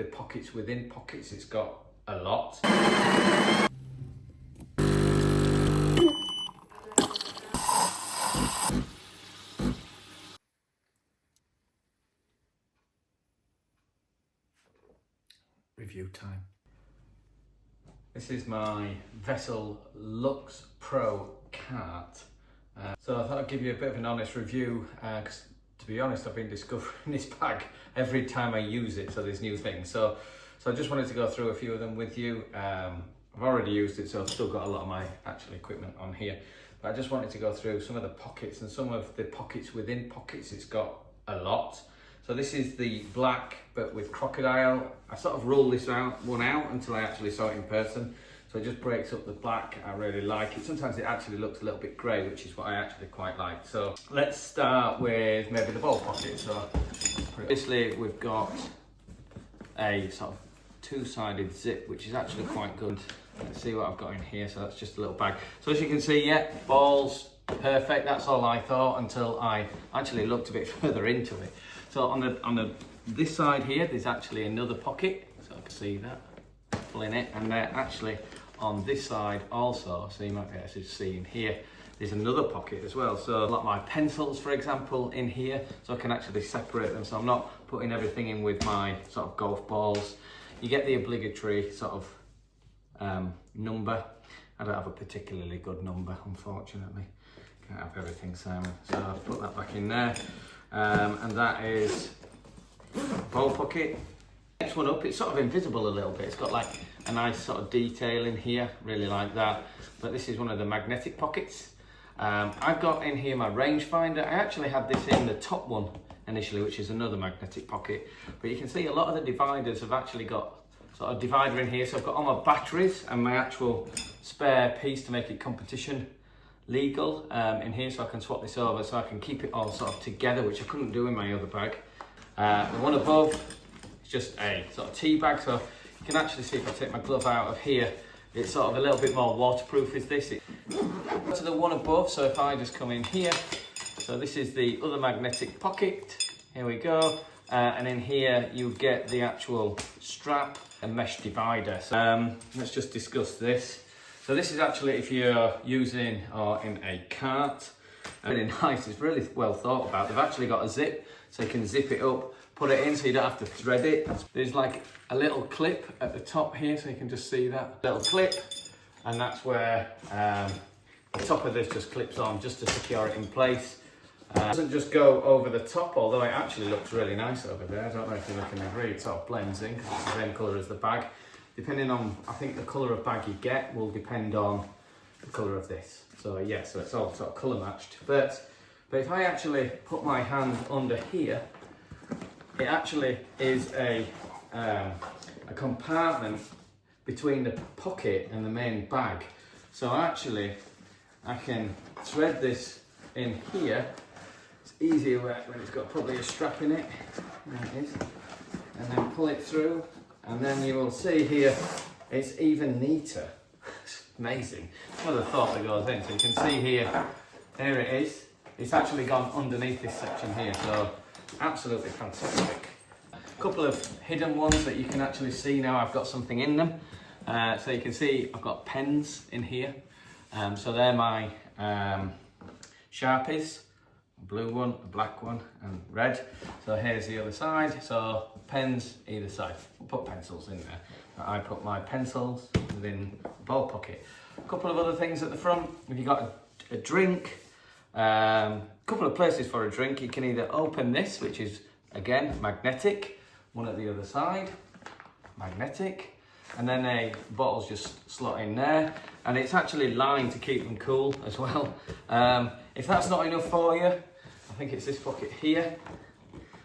The pockets within pockets, it's got a lot. Review time. This is my Vessel Lux Pro cart. So I thought I'd give you a bit of an honest review, because to be honest, I've been discovering this bag every time I use it, so there's new things. So I just wanted to go through a few of them with you. I've already used it, so I've still got a lot of my actual equipment on here. But I just wanted to go through some of the pockets, and some of the pockets within pockets, it's got a lot. So this is the black, but with crocodile. I sort of rolled this one out until I actually saw it in person. So it just breaks up the black. I really like it. Sometimes it actually looks a little bit grey, which is what I actually quite like. So let's start with maybe the ball pocket. So obviously we've got a sort of two-sided zip, which is actually quite good. Let's see what I've got in here. So that's just a little bag. So as you can see, yeah, balls, perfect. That's all I thought until I actually looked a bit further into it. So on this side here, there's actually another pocket. So I can see that, pulling it, and they're actually on this side also, so you might be able to see in here, there's another pocket as well. So like my pencils, for example, in here, so I can actually separate them, so I'm not putting everything in with my sort of golf balls. You get the obligatory sort of number. I don't have a particularly good number, unfortunately. Can't have everything, Simon. So I've put that back in there. And that is ball pocket. Next one up, it's sort of invisible a little bit. It's got like a nice sort of detail in here, really like that. But this is one of the magnetic pockets. I've got in here my rangefinder. I actually had this in the top one initially, which is another magnetic pocket. But you can see a lot of the dividers have actually got sort of divider in here. So I've got all my batteries and my actual spare piece to make it competition legal in here, so I can swap this over, so I can keep it all sort of together, which I couldn't do in my other bag. The one above, just a sort of tea bag, so you can actually see if I take my glove out of here, it's sort of a little bit more waterproof is this. To the one above, so if I just come in here, so this is the other magnetic pocket, here we go, and in here you get the actual strap and mesh divider. So let's just discuss this. So this is actually if you're using or in a cart, really nice, it's really well thought about. They've actually got a zip, so you can zip it up, put it in so you don't have to thread it. There's like a little clip at the top here, so you can just see that little clip, and that's where the top of this just clips on just to secure it in place. It doesn't just go over the top, although it actually looks really nice over there. I don't know if you can agree, it sort of blends in because it's the same colour as the bag. Depending on, I think the colour of bag you get will depend on the colour of this. So yeah, so it's all sort of colour matched. But if I actually put my hand under here, it actually is a compartment between the pocket and the main bag. So actually, I can thread this in here. It's easier when it's got probably a strap in it. There it is. And then pull it through. And then you will see here, it's even neater. It's amazing. What a thought that goes in. So you can see here, there it is. It's actually gone underneath this section here, so absolutely fantastic. A couple of hidden ones that you can actually see now. I've got something in them. So you can see I've got pens in here. So they're my Sharpies. A blue one, a black one, and red. So here's the other side. So pens either side. We'll put pencils in there. I put my pencils within the ball pocket. A couple of other things at the front. If you've got a drink, a couple of places for a drink, you can either open this, which is again magnetic, one at the other side, magnetic, and then a bottles just slot in there, and it's actually lined to keep them cool as well. If that's not enough for you, I think it's this pocket here,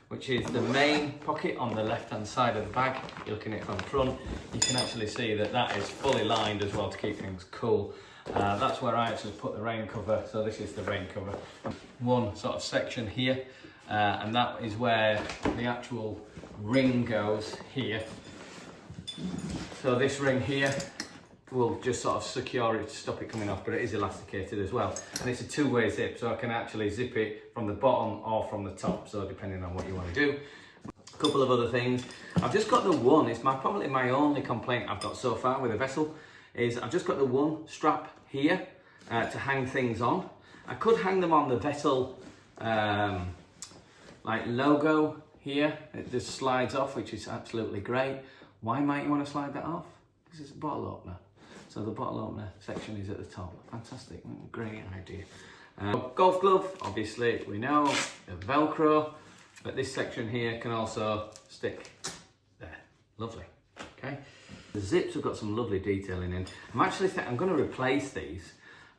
which is the main pocket on the left hand side of the bag. You're looking at it from the front, you can actually see that that is fully lined as well to keep things cool. That's where I actually put the rain cover, so this is the rain cover. One sort of section here, and that is where the actual ring goes here. So this ring here will just sort of secure it to stop it coming off, but it is elasticated as well. And it's a two-way zip, so I can actually zip it from the bottom or from the top, so depending on what you want to do. A couple of other things. I've just got the one, it's probably my only complaint I've got so far with the vessel, is I've just got the one strap here to hang things on. I could hang them on the vessel like logo here. It just slides off, which is absolutely great. Why might you want to slide that off? Because it's a bottle opener. So the bottle opener section is at the top. Fantastic, great idea. Golf glove, obviously we know, the Velcro, but this section here can also stick there. Lovely, okay. The zips have got some lovely detailing in. I'm going to replace these.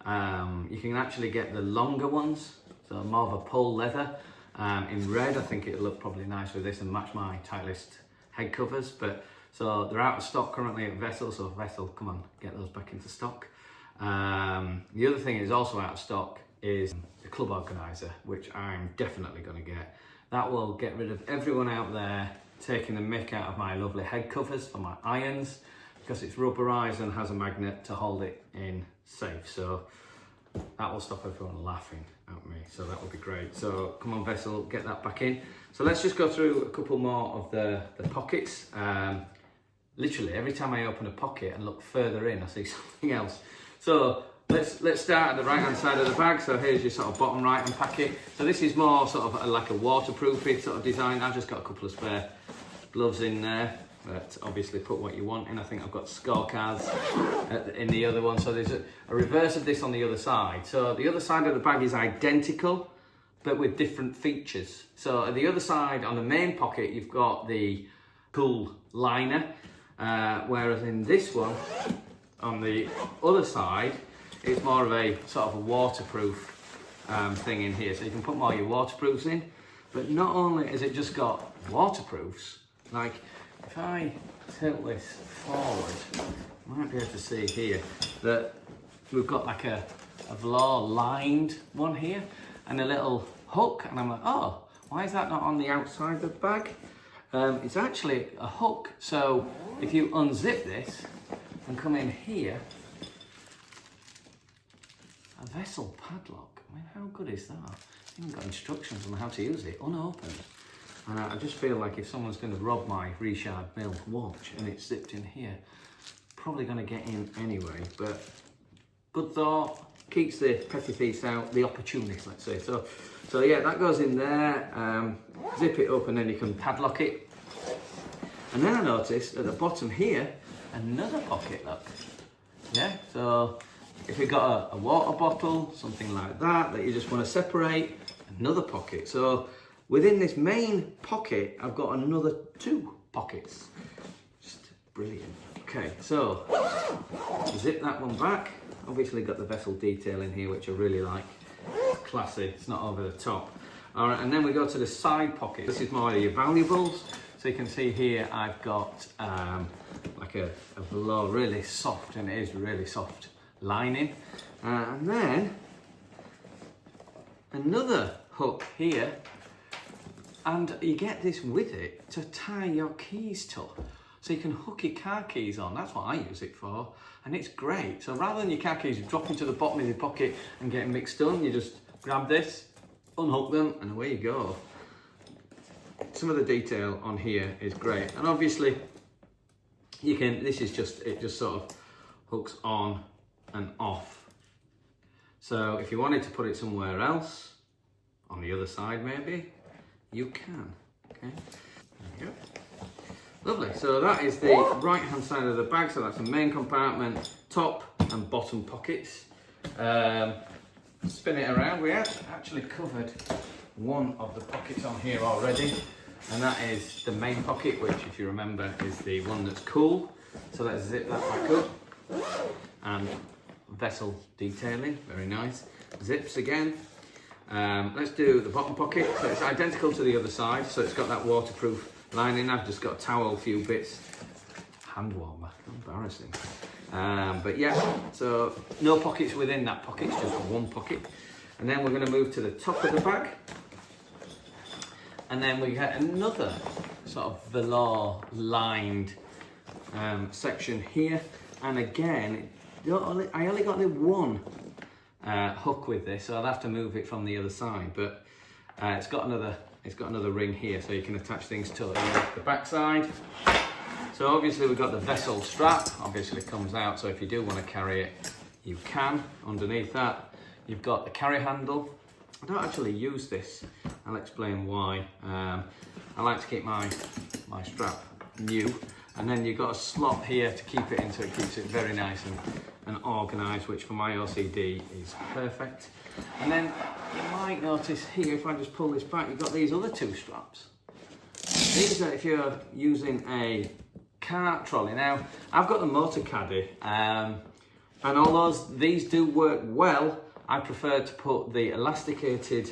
You can actually get the longer ones, so more of a pull leather. In red, I think it'll look probably nice with this and match my Titleist head covers. But so they're out of stock currently at Vessel, so Vessel, come on, get those back into stock. The other thing is also out of stock is the club organizer, which I'm definitely going to get. That will get rid of everyone out there taking the mick out of my lovely head covers for my irons, because it's rubberized and has a magnet to hold it in safe. So that will stop everyone laughing at me, so that will be great. So come on Vessel, get that back in. So let's just go through a couple more of the pockets. Literally every time I open a pocket and look further in, I see something else. So let's start at the right hand side of the bag. So here's your sort of bottom right hand packet. So this is more sort of like a waterproofy sort of design. I've just got a couple of spare gloves in there, but obviously put what you want in. I think I've got scorecards in the other one. So there's a reverse of this on the other side. So the other side of the bag is identical, but with different features. So at the other side, on the main pocket, you've got the cool liner, whereas in this one, on the other side, it's more of a sort of a waterproof thing in here. So you can put more of your waterproofs in, but not only has it just got waterproofs, like if I tilt this forward, you might be able to see here that we've got like a velour lined one here and a little hook, and I'm like, oh, why is that not on the outside of the bag? It's actually a hook, so if you unzip this and come in here, a Vessel padlock. I mean, how good is that? It's even got instructions on how to use it, unopened. I just feel like if someone's going to rob my Richard Mille watch and it's zipped in here, probably going to get in anyway. But good thought, keeps the petty thieves out, the opportunist, let's say. So yeah, that goes in there. Zip it up and then you can padlock it. And then I noticed at the bottom here, another pocket, look. Yeah, so if you've got a water bottle, something like that you just want to separate, another pocket. So within this main pocket, I've got another 2 pockets. Just brilliant. Okay, so zip that one back. Obviously got the Vessel detail in here, which I really like. It's classy, it's not over the top. All right, and then we go to the side pocket. This is more of your valuables. So you can see here, I've got like a velour, really soft, and it is really soft lining. And then another hook here, and you get this with it to tie your keys to. So you can hook your car keys on. That's what I use it for, and it's great. So rather than your car keys dropping to the bottom of your pocket and getting mixed up, you just grab this, unhook them, and away you go. Some of the detail on here is great, and obviously you can, this is just, it just sort of hooks on and off. So if you wanted to put it somewhere else, on the other side maybe, you can, okay? There you go. Lovely, so that is the right hand side of the bag, so that's the main compartment, top and bottom pockets. Spin it around, we have actually covered one of the pockets on here already, and that is the main pocket, which if you remember is the one that's cool. So let's zip that back up, and Vessel detailing, very nice. Zips again. Let's do the bottom pocket, so it's identical to the other side, so it's got that waterproof lining. I've just got a towel, a few bits, hand warmer, embarrassing. But yeah, so no pockets within that pocket, it's just one pocket. And then we're going to move to the top of the bag, and then we get another sort of velour lined section here. And again, I only got the one hook with this, so I'll have to move it from the other side, but it's got another it's got another ring here, so you can attach things to the back side. So obviously we've got the vessel strap, obviously comes out, so if you do want to carry it, you can. Underneath that, you've got the carry handle. I don't actually use this, I'll explain why. I like to keep my strap new, and then you've got a slot here to keep it in, so it keeps it very nice and organised, which for my OCD is perfect. And then you might notice here, if I just pull this back, you've got these other two straps. These are if you're using a cart trolley. Now, I've got the motor caddy, and although these do work well, I prefer to put the elasticated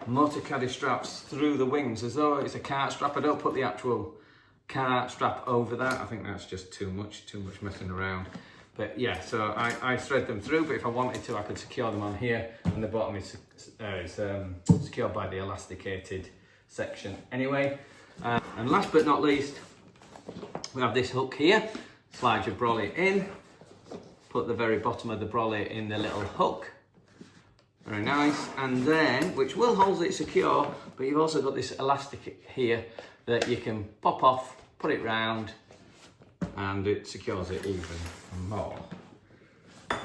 motor caddy straps through the wings as though it's a cart strap. I don't put the actual cart strap over that. I think that's just too much messing around. But yeah, so I thread them through, but if I wanted to, I could secure them on here, and the bottom is secured by the elasticated section anyway. And last but not least, we have this hook here. Slide your brolly in, put the very bottom of the brolly in the little hook. Very nice. And then, which will hold it secure, but you've also got this elastic here that you can pop off, put it round, and it secures it even more.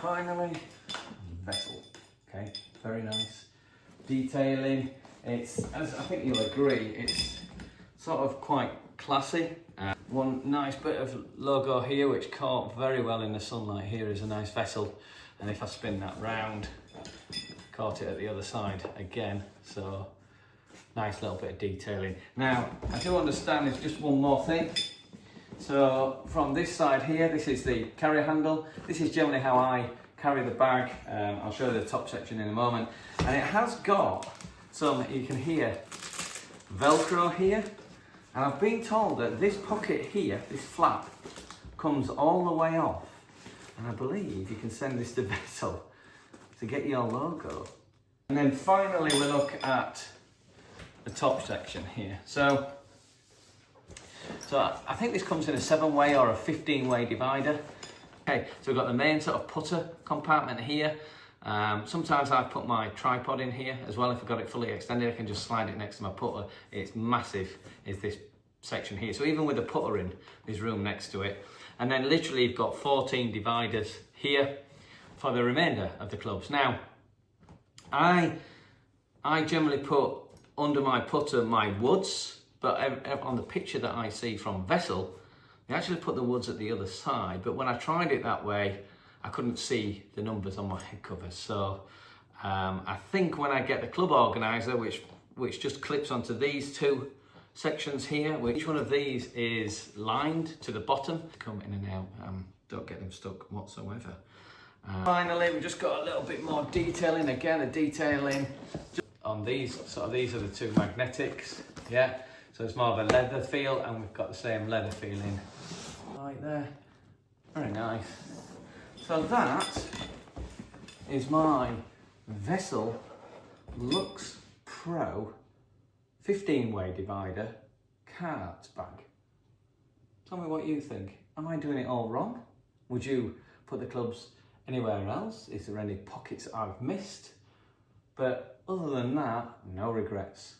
Finally, vessel. Okay, very nice. Detailing. It's, as I think you'll agree, it's sort of quite classy. One nice bit of logo here, which caught very well in the sunlight. Here is a nice vessel, and if I spin that round, caught it at the other side again. So nice little bit of detailing. Now, I do understand there's just one more thing. So from this side here, this is the carry handle. This is generally how I carry the bag. I'll show you the top section in a moment. And it has got some, you can hear, Velcro here. And I've been told that this pocket here, this flap, comes all the way off. And I believe you can send this to vessel to get your logo. And then finally we look at the top section here. So I think this comes in a 7-way or a 15-way divider. Okay, so we've got the main sort of putter compartment here. Sometimes I put my tripod in here as well. If I've got it fully extended, I can just slide it next to my putter. It's massive, is this section here. So even with the putter in, there's room next to it. And then literally you've got 14 dividers here for the remainder of the clubs. Now, I generally put under my putter my woods, but on the picture that I see from Vessel, they actually put the woods at the other side. But when I tried it that way, I couldn't see the numbers on my head covers. So I think when I get the club organizer, which just clips onto these two sections here, each one of these is lined to the bottom. Come in and out, don't get them stuck whatsoever. Finally, we've just got a little bit more detailing. Again, the detailing on these, these are the two magnetics, yeah. So it's more of a leather feel, and we've got the same leather feeling right there. Very nice. So that is my Vessel Lux Pro 15-way divider cart bag. Tell me what you think. Am I doing it all wrong? Would you put the clubs anywhere else? Is there any pockets I've missed? But other than that, no regrets.